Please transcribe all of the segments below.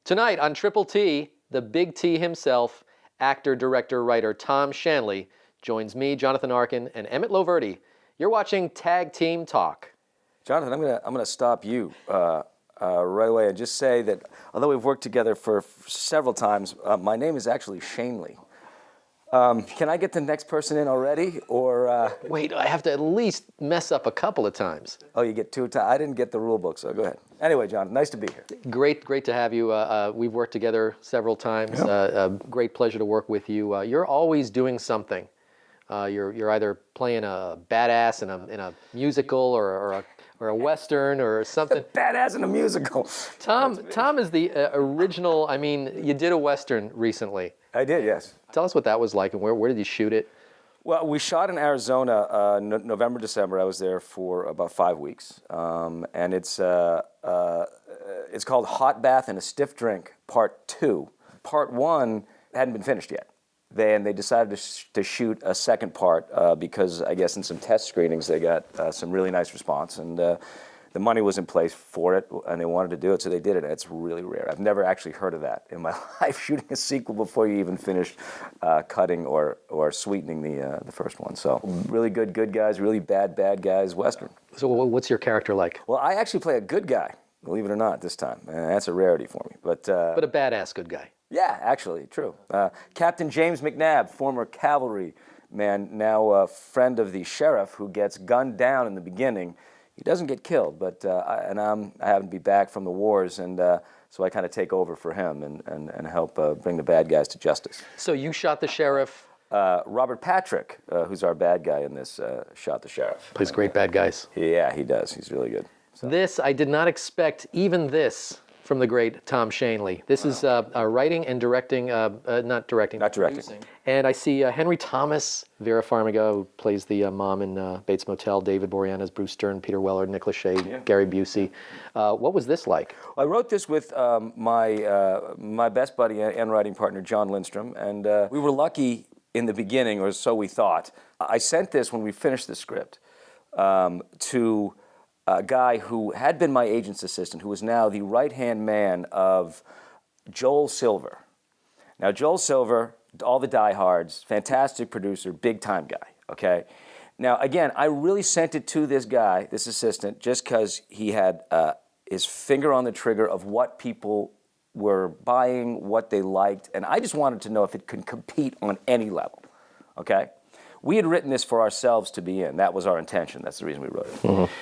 Tonight on Triple T, the Big T himself, actor, director, writer Tom Schanley joins me, Jonathan Arkin, and Emmett Loverde. You're watching Tag Team Talk. Jonathan, I'm gonna stop you right away and just say that although we've worked together for several times, my name is actually Schanley. Can I get the next person in already, or? Wait, I have to at least mess up a couple of times. Oh, you get 2 times. I didn't get the rule book, so go ahead. Anyway, John, nice to be here. Great to have you. We've worked together several times. Yep. Great pleasure to work with you. You're always doing something. You're either playing a badass in a musical or a western or something. Badass in a musical. Tom is the original. I mean, you did a western recently. I did, yes. Tell us what that was like and where did you shoot it? Well, we shot in Arizona, November, December. I was there for about 5 weeks, and it's called Hot Bath and a Stiff Drink, Part 2. Part 1 hadn't been finished yet. They decided to shoot a second part because I guess in some test screenings they got some really nice response, and the money was in place for it, and they wanted to do it, so they did it. It's really rare. I've never actually heard of that in my life, shooting a sequel before you even finished cutting or sweetening the first one. So really good guys, really bad guys, Western. So what's your character like? Well, I actually play a good guy, believe it or not, this time. That's a rarity for me. But a badass good guy. Yeah, actually, true. Captain James McNabb, former cavalry man, now a friend of the sheriff who gets gunned down in the beginning. He doesn't get killed, but I happen to be back from the wars, and so I kind of take over for him and help bring the bad guys to justice. So you shot the sheriff? Robert Patrick, who's our bad guy in this, shot the sheriff. Plays great bad guys. Yeah, he does. He's really good. So. This, I did not expect even this from the great Tom Schanley. This is writing and directing, not directing. Not directing. Producing. And I see Henry Thomas, Vera Farmiga, who plays the mom in Bates Motel, David Boreanaz, Bruce Stern, Peter Weller, Nick Lachey, Gary Busey. What was this like? I wrote this with my best buddy and writing partner, John Lindstrom, and we were lucky in the beginning, or so we thought. I sent this when we finished the script to a guy who had been my agent's assistant, who is now the right-hand man of Joel Silver. Now, Joel Silver, all the diehards, fantastic producer, big-time guy, okay? Now, again, I really sent it to this guy, this assistant, just because he had his finger on the trigger of what people were buying, what they liked, and I just wanted to know if it could compete on any level, okay? We had written this for ourselves to be in. That was our intention. That's the reason we wrote it. Mm-hmm.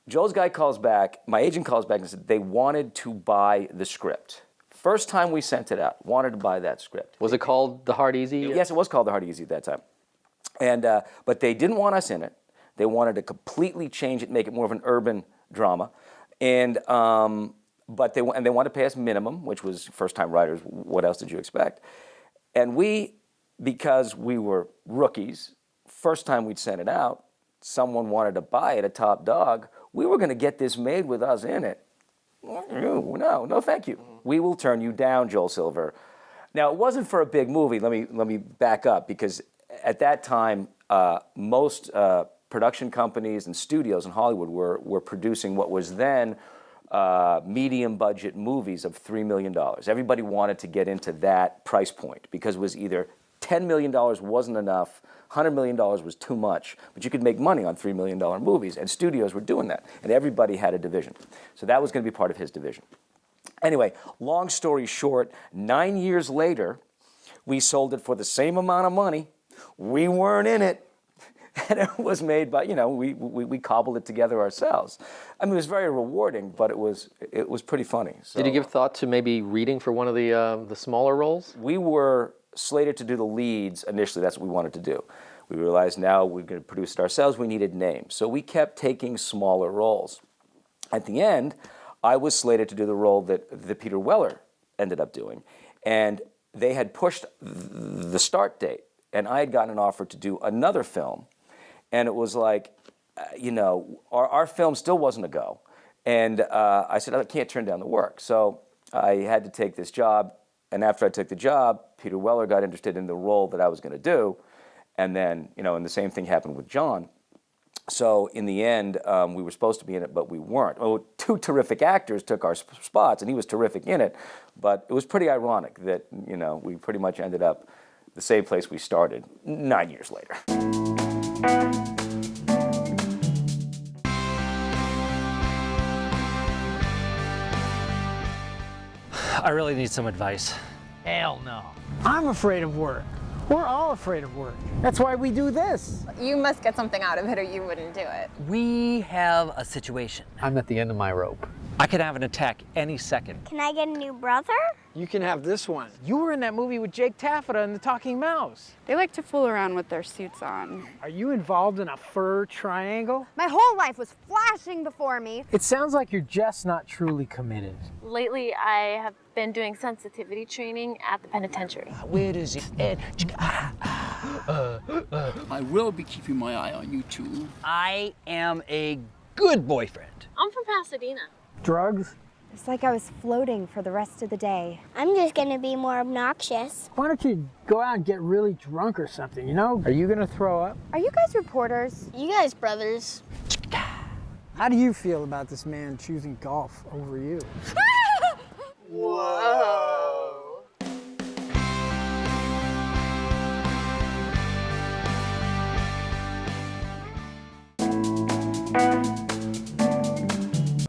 Joel's guy calls back, my agent calls back and said they wanted to buy the script. First time we sent it out, wanted to buy that script. Was it called The Hard Easy? Yes, it was called The Hard Easy at that time. And but they didn't want us in it. They wanted to completely change it, make it more of an urban drama. And but they wanted to pay us minimum, which was first-time writers. What else did you expect? And we, because we were rookies, first time we'd sent it out, someone wanted to buy it, a top dog. We were going to get this made with us in it. No, thank you. We will turn you down, Joel Silver. Now, it wasn't for a big movie. Let me back up, because at that time, most production companies and studios in Hollywood were producing what was then medium budget movies of $3 million. Everybody wanted to get into that price point because it was either $10 million wasn't enough, $100 million was too much, but you could make money on $3 million movies, and studios were doing that, and everybody had a division. So that was going to be part of his division. Anyway, long story short, 9 years later, we sold it for the same amount of money. We weren't in it, and it was made by, we cobbled it together ourselves. I mean, it was very rewarding, but it was pretty funny. So, did you give thought to maybe reading for one of the smaller roles? We were slated to do the leads initially. That's what we wanted to do. We realized now we're going to produce it ourselves. We needed names. So we kept taking smaller roles. At the end, I was slated to do the role that Peter Weller ended up doing. And they had pushed the start date, and I had gotten an offer to do another film. And it was like, our film still wasn't a go. And I said, I can't turn down the work. So I had to take this job. And after I took the job, Peter Weller got interested in the role that I was going to do. And then, and the same thing happened with John. So in the end, we were supposed to be in it, but we weren't. Oh, two terrific actors took our spots, and he was terrific in it. But it was pretty ironic that, we pretty much ended up the same place we started 9 years later. I really need some advice. Hell no. I'm afraid of work. We're all afraid of work. That's why we do this. You must get something out of it or you wouldn't do it. We have a situation. I'm at the end of my rope. I could have an attack any second. Can I get a new brother? You can have this one. You were in that movie with Jake Taffeta and the Talking Mouse. They like to fool around with their suits on. Are you involved in a fur triangle? My whole life was flashing before me. It sounds like you're just not truly committed. Lately, I have been doing sensitivity training at the penitentiary. Where does it end? I will be keeping my eye on you two. I am a good boyfriend. I'm from Pasadena. Drugs? It's like I was floating for the rest of the day. I'm just gonna be more obnoxious. Why don't you go out and get really drunk or something, Are you gonna throw up? Are you guys reporters? You guys brothers. How do you feel about this man choosing golf over you? Whoa.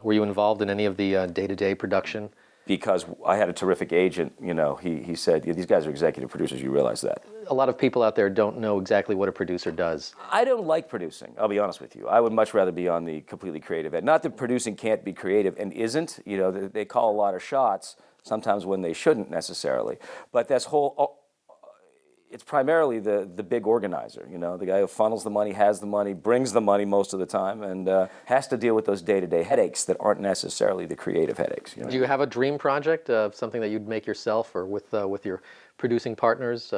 Were you involved in any of the day-to-day production? Because I had a terrific agent, he said, these guys are executive producers, you realize that. A lot of people out there don't know exactly what a producer does. I don't like producing, I'll be honest with you. I would much rather be on the completely creative end. Not that producing can't be creative and isn't, they call a lot of shots, sometimes when they shouldn't necessarily. But it's primarily the big organizer, the guy who funnels the money, has the money, brings the money most of the time, and has to deal with those day-to-day headaches that aren't necessarily the creative headaches. Do you have a dream project, something that you'd make yourself or with your producing partners,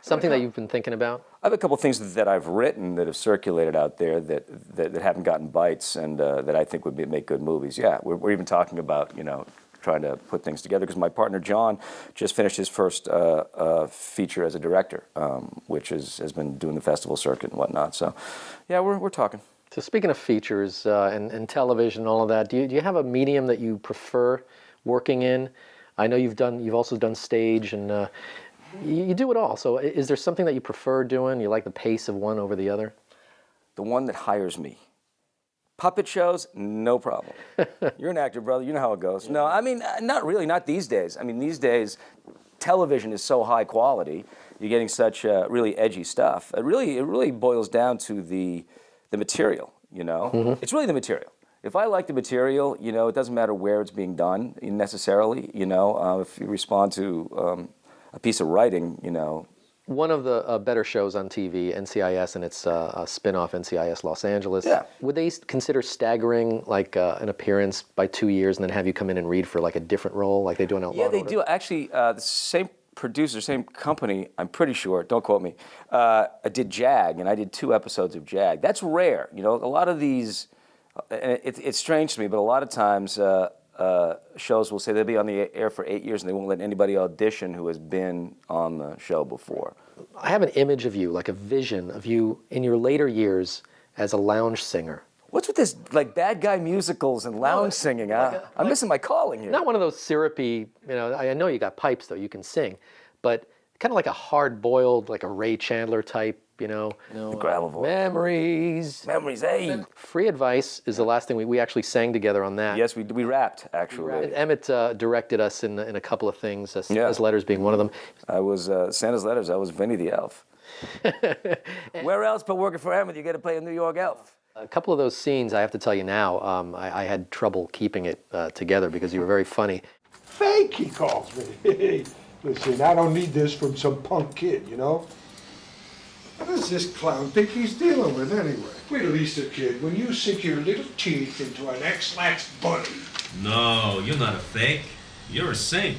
something that you've been thinking about? I have a couple things that I've written that have circulated out there that haven't gotten bites and that I think would make good movies. Yeah, we're even talking about, trying to put things together, because my partner John just finished his first feature as a director, which has been doing the festival circuit and whatnot. So, yeah, we're talking. So speaking of features and television and all of that, do you have a medium that you prefer working in? I know you've also done stage and you do it all. So is there something that you prefer doing? You like the pace of one over the other? The one that hires me. Puppet shows, no problem. You're an actor, brother. You know how it goes. No, I mean, not really. Not these days. I mean, these days, television is so high quality. You're getting such really edgy stuff. It really boils down to the material. Mm-hmm. It's really the material. If I like the material, it doesn't matter where it's being done necessarily. If you respond to a piece of writing, One of the better shows on TV, NCIS, and its spin-off, NCIS Los Angeles. Yeah. Would they consider staggering like an appearance by 2 years and then have you come in and read for like a different role like they do in Outlaw? Yeah, they do. Actually, the same producer, same company, I'm pretty sure, don't quote me, did JAG, and I did 2 episodes of JAG. That's rare. A lot of these, it's strange to me, but a lot of times shows will say they'll be on the air for 8 years and they won't let anybody audition who has been on the show before. I have an image of you, like a vision of you in your later years as a lounge singer. What's with this, like, bad guy musicals and lounge singing? I'm missing my calling here. Not one of those syrupy, I know you got pipes though, you can sing, but kind of like a hard-boiled, like a Ray Chandler type, The gravel voice. Memories. Memories, hey. Free Advice is the last thing we actually sang together on that. Yes, we rapped, actually. Emmett directed us in a couple of things, Yeah. Santa's Letters being one of them. I was, Santa's Letters, I was Vinny the Elf. Where else but working for Emmett, you get to play a New York elf? A couple of those scenes, I have to tell you now, I had trouble keeping it together because you were very funny. Fake, he calls me. Hey, listen, I don't need this from some punk kid, What does this clown think he's dealing with anyway? Wait till Easter, kid. When you sink your little teeth into an X-Lax bunny, No, you're not a fake. You're a saint.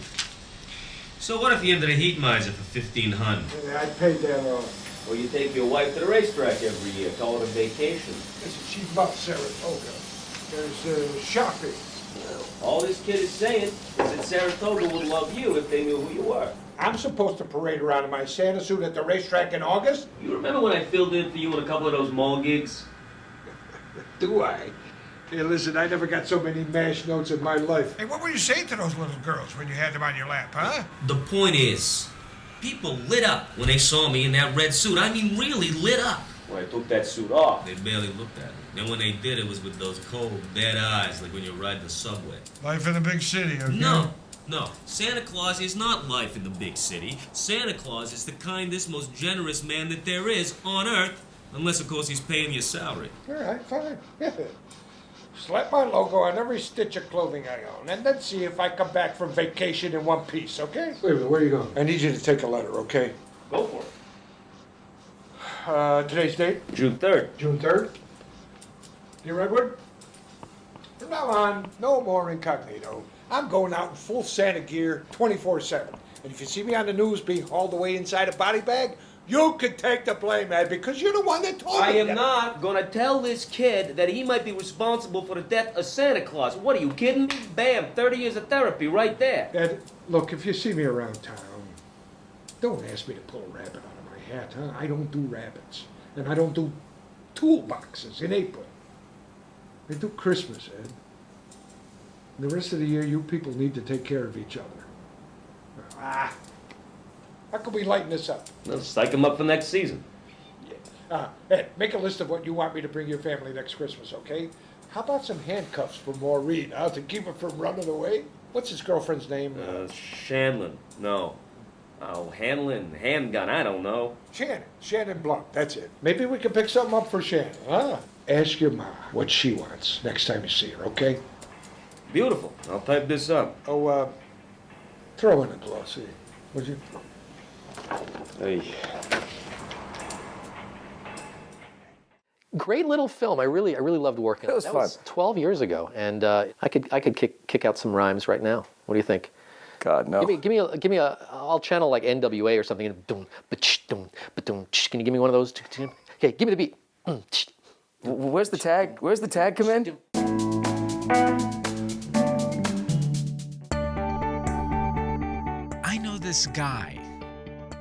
So what if you enter a heat miser for 1,500? Yeah, I paid that off. Well, you take your wife to the racetrack every year. Call it a vacation. Listen, she's about Saratoga. There's shopping. All this kid is saying is that Saratoga would love you if they knew who you were. I'm supposed to parade around in my Santa suit at the racetrack in August? You remember when I filled in for you in a couple of those mall gigs? Do I? Hey, listen, I never got so many MASH notes in my life. Hey, what were you saying to those little girls when you had them on your lap, huh? The point is, people lit up when they saw me in that red suit. I mean, really lit up. When I took that suit off. They barely looked at it. Then when they did, it was with those cold, dead eyes, like when you're riding the subway. Life in the big city, okay? No. Santa Claus is not life in the big city. Santa Claus is the kindest, most generous man that there is on Earth. Unless, of course, he's paying your salary. All right, fine. Yeah. Slap my logo on every stitch of clothing I own, and then see if I come back from vacation in one piece, okay? Wait a minute, where are you going? I need you to take a letter, okay? Go for it. Today's date? June 3rd. June 3rd? Dear Edward? From now on, no more incognito. I'm going out in full Santa gear 24/7. And if you see me on the news being hauled away inside a body bag, you can take the blame, Ed, because you're the one that told me. I am not going to tell this kid that he might be responsible for the death of Santa Claus. What, are you kidding me? Bam, 30 years of therapy right there. Ed, look, if you see me around town, don't ask me to pull a rabbit out of my hat, huh? I don't do rabbits. And I don't do toolboxes in April. I do Christmas, Ed. And the rest of the year, you people need to take care of each other. How can we lighten this up? Let's psych him up for next season. Ed, make a list of what you want me to bring your family next Christmas, okay? How about some handcuffs for Maureen, huh, to keep her from running away? What's his girlfriend's name? Shanley. No. Oh, Hanlon, handgun, I don't know. Shannon Blunt, that's it. Maybe we can pick something up for Shannon, huh? Ask your ma what she wants next time you see her, okay? Beautiful. I'll type this up. Oh, throw in a glossy, would you? Hey. Great little film. I really loved working on it. That was 12 years ago, and I could kick out some rhymes right now. What do you think? God, no. Give me a. I'll channel like NWA or something. Can you give me one of those? Okay, give me the beat. Where's the tag? Where's the tag come in? I know this guy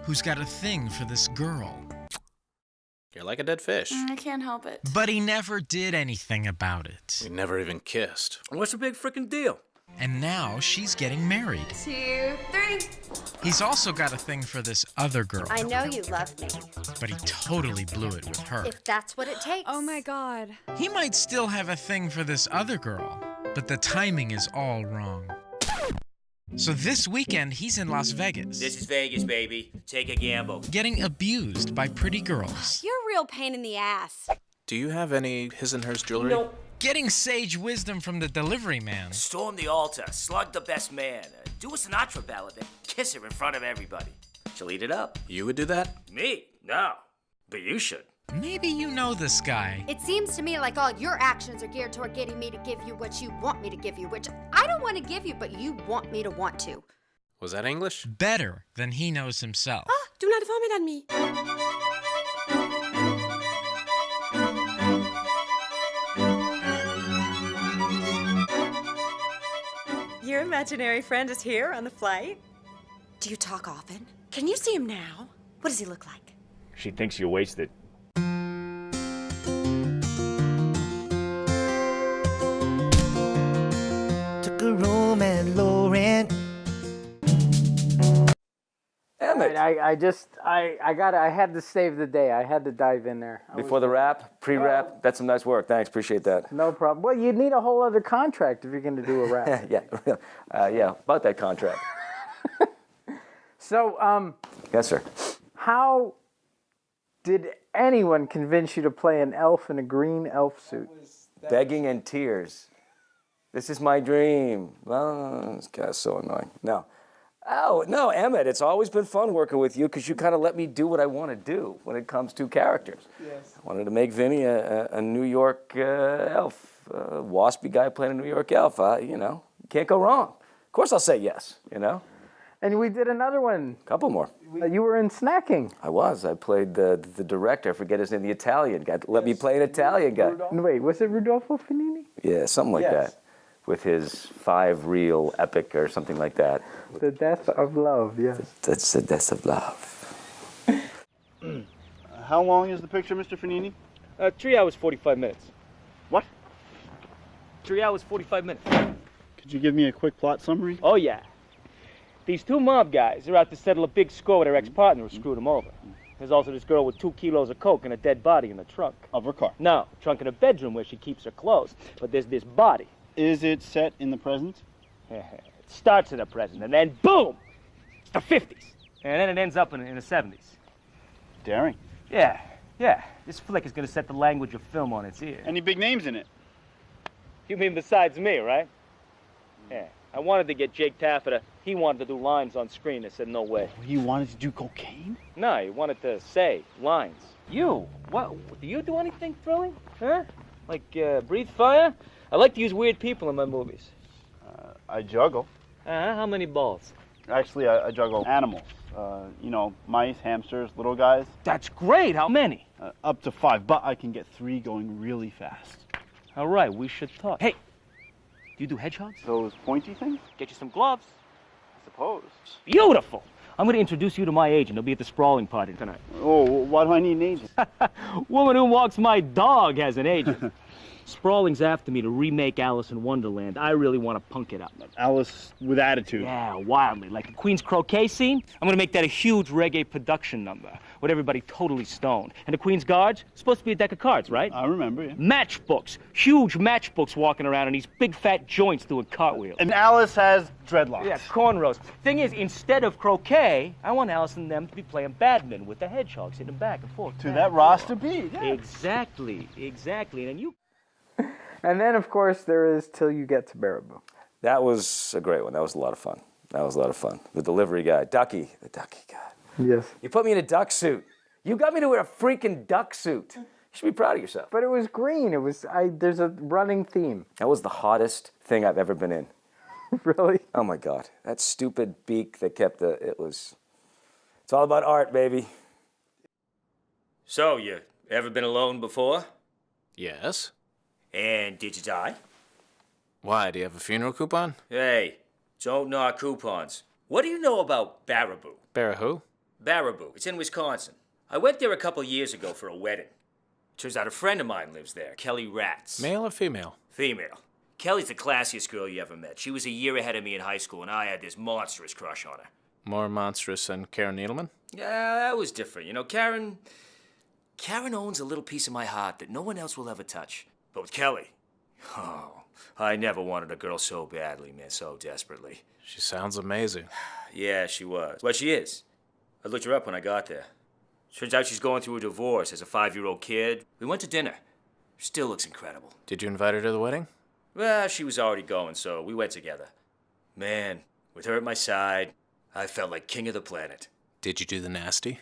who's got a thing for this girl. You're like a dead fish. I can't help it. But he never did anything about it. We never even kissed. What's the big frickin' deal? And now she's getting married. 2, 3. He's also got a thing for this other girl. I know you love me. But he totally blew it with her. If that's what it takes. Oh my God. He might still have a thing for this other girl, but the timing is all wrong. So this weekend, he's in Las Vegas. This is Vegas, baby. Take a gamble. Getting abused by pretty girls. You're a real pain in the ass. Do you have any his and hers jewelry? No. Getting sage wisdom from the delivery man. Storm the altar, slug the best man, do a Sinatra ballad, then kiss her in front of everybody. She'll eat it up. You would do that? Me? No. But you should. Maybe you know this guy. It seems to me like all your actions are geared toward getting me to give you what you want me to give you, which I don't want to give you, but you want me to want to. Was that English? Better than he knows himself. Ah, do not vomit on me. Your imaginary friend is here on the flight? Do you talk often? Can you see him now? What does he look like? She thinks you're wasted. Took a room at low rent. Emmett. I had to save the day. I had to dive in there. Before the rap, pre-rap, that's some nice work. Thanks, appreciate that. No problem. Well, you'd need a whole other contract if you're going to do a rap. Yeah, about that contract. So, Yes, sir. how did anyone convince you to play an elf in a green elf suit? Begging and tears. This is my dream. Oh, this guy's so annoying. No. Oh, no, Emmett, it's always been fun working with you because you kind of let me do what I want to do when it comes to characters. Yes. I wanted to make Vinny a New York elf. waspy guy playing a New York elf. You know, can't go wrong. Of course I'll say yes, you know. And we did another one. Couple more. You were in Snacking. I was. I played the director. I forget his name. The Italian guy. Let me play an Italian guy. Wait, was it Rudolfo Finini? Yeah, something like that. With his 5-reel epic or something like that. The Death of Love, yes. That's the Death of Love. How long is the picture, Mr. Finini? 3 hours, 45 minutes. What? 3 hours, 45 minutes. Could you give me a quick plot summary? Oh, yeah. These two mob guys are out to settle a big score with their ex-partner who screwed them over. There's also this girl with 2 kilos of coke and a dead body in the trunk. Of her car? No, trunk in a bedroom where she keeps her clothes. But there's this body. Is it set in the present? It starts in the present, and then boom! It's the 50s. And then it ends up in the 70s. Daring. Yeah. This flick is going to set the language of film on its ear. Any big names in it? You mean besides me, right? Yeah. I wanted to get Jake Taffeta. He wanted to do lines on screen. I said, no way. He wanted to do cocaine? No, he wanted to say lines. You? What? Do you do anything thrilling? Huh? Like breathe fire? I like to use weird people in my movies. I juggle. How many balls? Actually, I juggle animals. You know, mice, hamsters, little guys. That's great. How many? Up to 5, but I can get 3 going really fast. All right, we should talk. Hey, do you do hedgehogs? Those pointy things? Get you some gloves. I suppose. Beautiful. I'm going to introduce you to my agent. He'll be at the sprawling party tonight. Oh, why do I need an agent? Woman who walks my dog has an agent. Sprawling's after me to remake Alice in Wonderland. I really want to punk it up. Alice with attitude. Yeah, wildly. Like the Queen's croquet scene. I'm going to make that a huge reggae production number with everybody totally stoned. And the Queen's Guards, supposed to be a deck of cards, right? I remember, yeah. Matchbooks. Huge matchbooks walking around in these big fat joints doing cartwheels. And Alice has dreadlocks. Yeah, cornrows. Thing is, instead of croquet, I want Alice and them to be playing badminton with the hedgehogs hitting back and forth. To that roster beat, yeah. Exactly. And you... And then, of course, there is Till You Get to Baraboo. That was a great one. That was a lot of fun. The delivery guy. The ducky guy. Yes. You put me in a duck suit. You got me to wear a freaking duck suit. You should be proud of yourself. But it was green. There's a running theme. That was the hottest thing I've ever been in. Really? Oh my God. That stupid beak that kept it's all about art, baby. So, you ever been alone before? Yes. And did you die? Why, do you have a funeral coupon? Hey, don't knock coupons. What do you know about Baraboo? Baraboo? Baraboo. It's in Wisconsin. I went there a couple years ago for a wedding. Turns out a friend of mine lives there, Kelly Ratz. Male or female? Female. Kelly's the classiest girl you ever met. She was a year ahead of me in high school, and I had this monstrous crush on her. More monstrous than Karen Needleman? Yeah, that was different. You know, Karen owns a little piece of my heart that no one else will ever touch. But with Kelly, I never wanted a girl so badly, man, so desperately. She sounds amazing. Yeah, she was. But she is. I looked her up when I got there. Turns out she's going through a divorce, has a 5-year-old kid. We went to dinner. Still looks incredible. Did you invite her to the wedding? Well, she was already going, so we went together. Man, with her at my side, I felt like king of the planet. Did you do the nasty?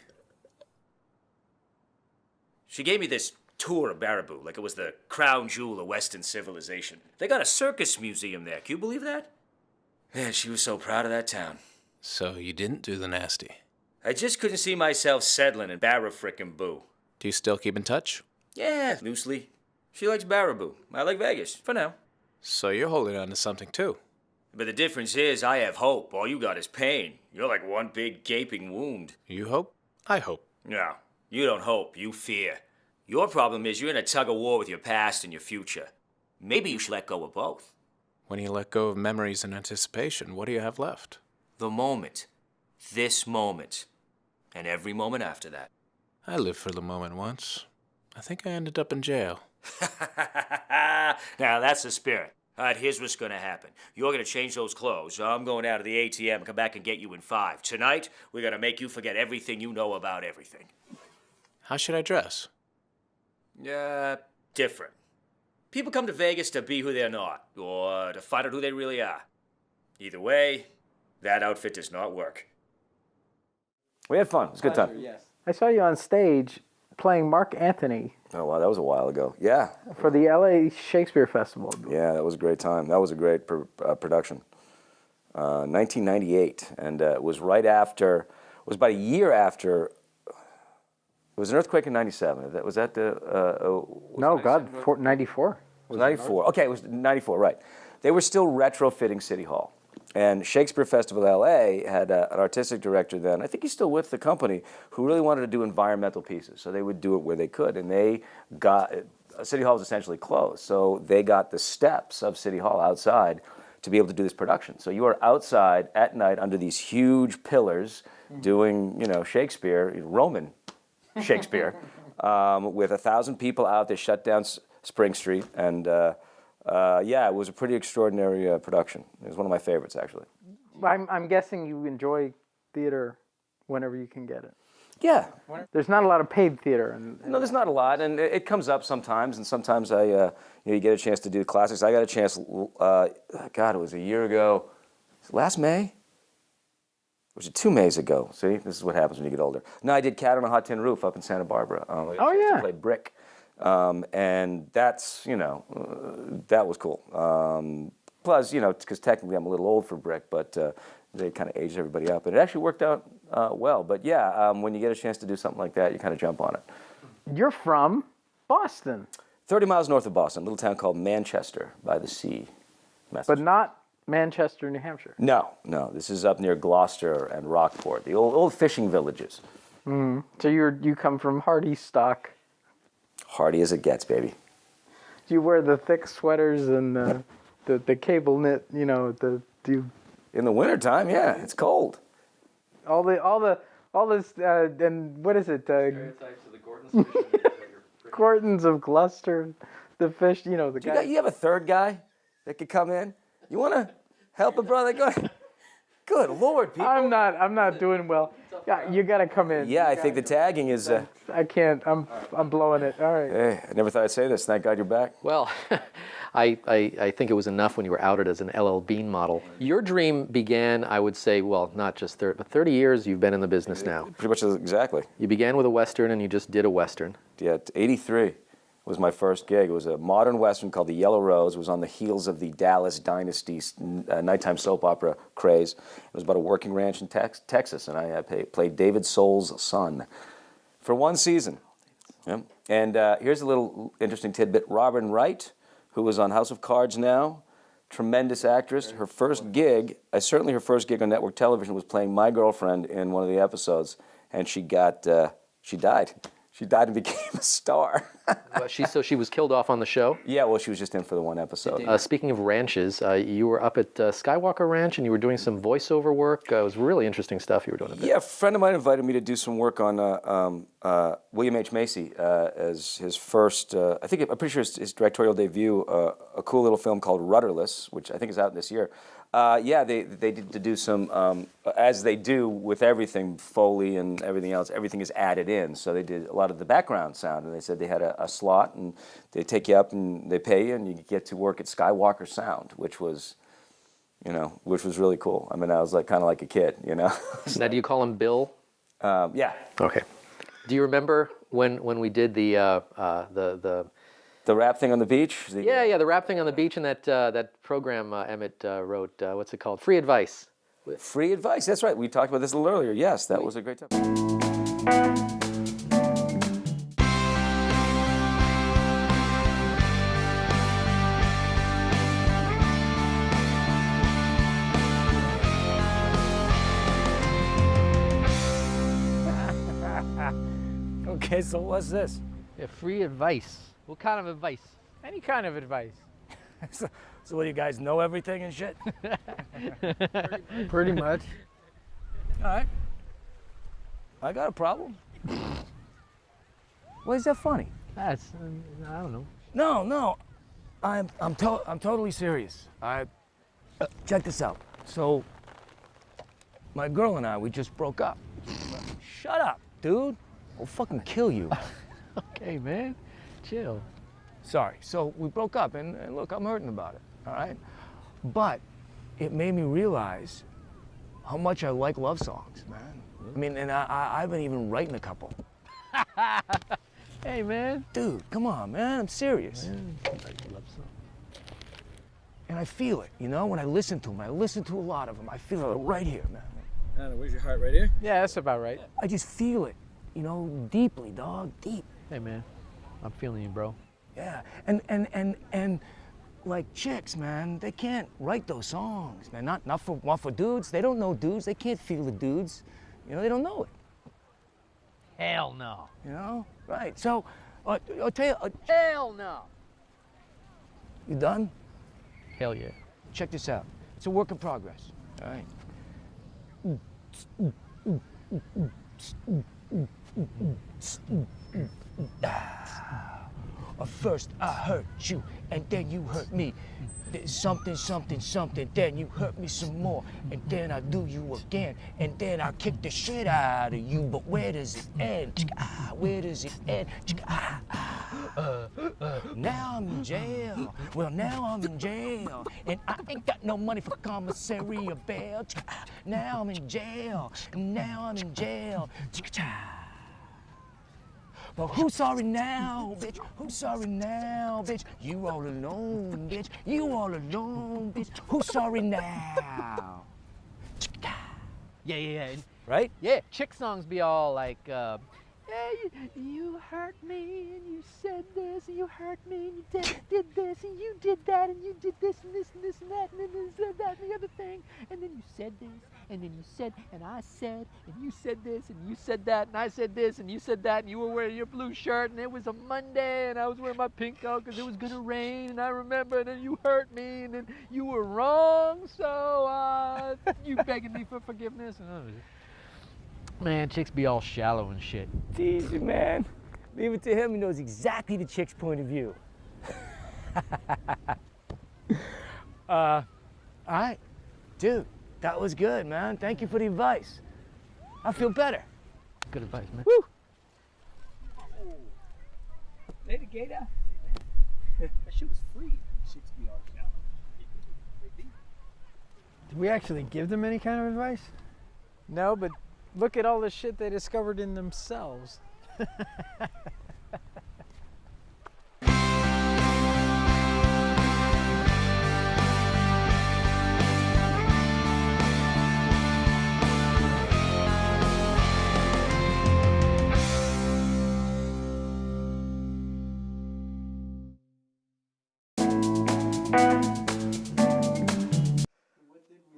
She gave me this tour of Baraboo, like it was the crown jewel of Western civilization. They got a circus museum there. Can you believe that? Man, she was so proud of that town. So you didn't do the nasty? I just couldn't see myself settling in Barra-frickin'-boo. Do you still keep in touch? Yeah, loosely. She likes Baraboo. I like Vegas, for now. So you're holding on to something too. But the difference is I have hope. All you got is pain. You're like one big gaping wound. You hope? I hope. No, you don't hope. You fear. Your problem is you're in a tug-of-war with your past and your future. Maybe you should let go of both. When you let go of memories and anticipation, what do you have left? The moment. This moment. And every moment after that. I lived for the moment once. I think I ended up in jail. Now, that's the spirit. All right, here's what's going to happen. You're going to change those clothes. I'm going out of the ATM and come back and get you in 5. Tonight, we're going to make you forget everything you know about everything. How should I dress? Different. People come to Vegas to be who they're not, or to find out who they really are. Either way, that outfit does not work. We had fun. It was a good time. Yes. I saw you on stage playing Mark Anthony. Oh, wow, that was a while ago. Yeah. For the LA Shakespeare Festival. Yeah, that was a great time. That was a great production. 1998, and it was right after, it was about a year after, it was an earthquake in 97. Was that the... no, God, 94. It was 94. Okay, it was 94, right. They were still retrofitting City Hall. And Shakespeare Festival LA had an artistic director then, I think he's still with the company, who really wanted to do environmental pieces. So they would do it where they could. And they got, City Hall was essentially closed. So they got the steps of City Hall outside to be able to do this production. So you are outside at night under these huge pillars doing, Shakespeare, Roman Shakespeare, with 1,000 people out. They shut down Spring Street, and it was a pretty extraordinary production. It was one of my favorites, actually. I'm guessing you enjoy theater whenever you can get it. Yeah. There's not a lot of paid theater. No, there's not a lot, and it comes up sometimes, and sometimes you get a chance to do classics. I got a chance, God, it was a year ago, last May? Was it 2 Mays ago? See, this is what happens when you get older. No, I did Cat on a Hot Tin Roof up in Santa Barbara. To play Brick. And that's, that was cool. Plus, because technically I'm a little old for Brick, but they kind of aged everybody up. And it actually worked out well. But yeah, when you get a chance to do something like that, you kind of jump on it. You're from Boston. 30 miles north of Boston, a little town called Manchester by the sea. But not Manchester, New Hampshire. No. This is up near Gloucester and Rockport, the old fishing villages. So you come from hardy stock. Hardy as it gets, baby. Do you wear the thick sweaters and the cable knit? Do you? In the wintertime, yeah, it's cold. All this and what is it? Stereotypes of the Gortons fishing. Gortons of Gloucester, the fish. The guy. You have a third guy that could come in. You want to help a brother? Good Lord, people. I'm not doing well. Yeah, you gotta come in. Yeah, I think the tagging is. I can't. I'm blowing it. All right. Hey, I never thought I'd say this. Thank God you're back. Well, I think it was enough when you were outed as an LL Bean model. Your dream began, I would say, well, not just 30, but 30 years you've been in the business now. Pretty much exactly. You began with a Western and you just did a Western. Yeah, 83 was my first gig. It was a modern Western called The Yellow Rose. It was on the heels of the Dallas Dynasty nighttime soap opera craze. It was about a working ranch in Texas, and I played David Soul's son for one season. Yeah. And here's a little interesting tidbit. Robin Wright, who was on House of Cards now, tremendous actress. Her first gig, certainly her first gig on network television, was playing my girlfriend in one of the episodes, and she died. She died and became a star. So she was killed off on the show? Yeah, well, she was just in for the one episode. Speaking of ranches, you were up at Skywalker Ranch and you were doing some voiceover work. It was really interesting stuff you were doing. Yeah, a friend of mine invited me to do some work on William H. Macy as his first, I'm pretty sure his directorial debut, a cool little film called Rudderless, which I think is out this year. They did to do some, as they do with everything, Foley and everything else, everything is added in. So they did a lot of the background sound, and they said they had a slot, and they take you up and they pay you, and you get to work at Skywalker Sound, which was really cool. I mean, I was kind of like a kid, Now, do you call him Bill? Yeah. Okay. Do you remember when we did the rap thing on the beach? The rap thing on the beach and that program Emmett wrote. What's it called? Free Advice. Free Advice. That's right. We talked about this a little earlier. Yes, that was a great time. Okay, so what's this? Free advice. What kind of advice? Any kind of advice. So what, you guys know everything and shit? Pretty much. All right. I got a problem. Why is that funny? I don't know. No. I'm totally serious. Check this out. So, my girl and I, we just broke up. Shut up, dude. I'll fucking kill you. Okay, man. Chill. Sorry. So we broke up, and look, I'm hurting about it, all right? But it made me realize how much I like love songs, man. I mean, and I've been even writing a couple. Hey, man. Dude, come on, man. I'm serious. And I feel it, you know, when I listen to them. I listen to a lot of them. I feel it right here, man. Where's your heart, right here? Yeah, that's about right. I just feel it, you know, deeply, dog, deep. Hey, man, I'm feeling you, bro. Yeah, and like chicks, man, they can't write those songs, man. Not for dudes. They don't know dudes. They can't feel the dudes. You know, they don't know it. Hell no. You know, right? So, I'll tell you. Hell no. You done? Hell yeah. Check this out. It's a work in progress. All right. First I hurt you, and then you hurt me. Something, something, something, then you hurt me some more, and then I do you again, and then I kick the shit out of you, but where does it end? Where does it end? Now I'm in jail. Well, now I'm in jail, and I ain't got no money for commissary or bail. Now I'm in jail, and now I'm in jail. But who's sorry now, bitch? Who's sorry now, bitch? You all alone, bitch. You all alone, bitch. Who's sorry now? Yeah. Right? Yeah, chick songs be all like, yeah, you hurt me, and you said this, and you hurt me, and you did this, and you did that, and you did this, and this, and this, and that, and then you said that, and the other thing, and then you said this, and then you said, and I said, and you said this, and you said that, and I said this, and you said that, and you were wearing your blue shirt, and it was a Monday, and I was wearing my pink coat because it was gonna rain, and I remember, and then you hurt me, and then you were wrong, so you begging me for forgiveness. Man, chicks be all shallow and shit. It's easy, man. Leave it to him. He knows exactly the chick's point of view. All right, dude, that was good, man. Thank you for the advice. I feel better. Good advice, man. Woo! Lady Gator. That shit was free. Chicks be all shallow. Did we actually give them any kind of advice? No, but look at all the shit they discovered in themselves.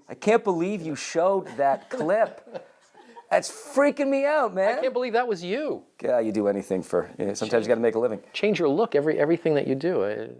I can't believe you showed that clip. That's freaking me out, man. I can't believe that was you. Yeah, you do anything for, sometimes you got to make a living. Change your look, everything that you do.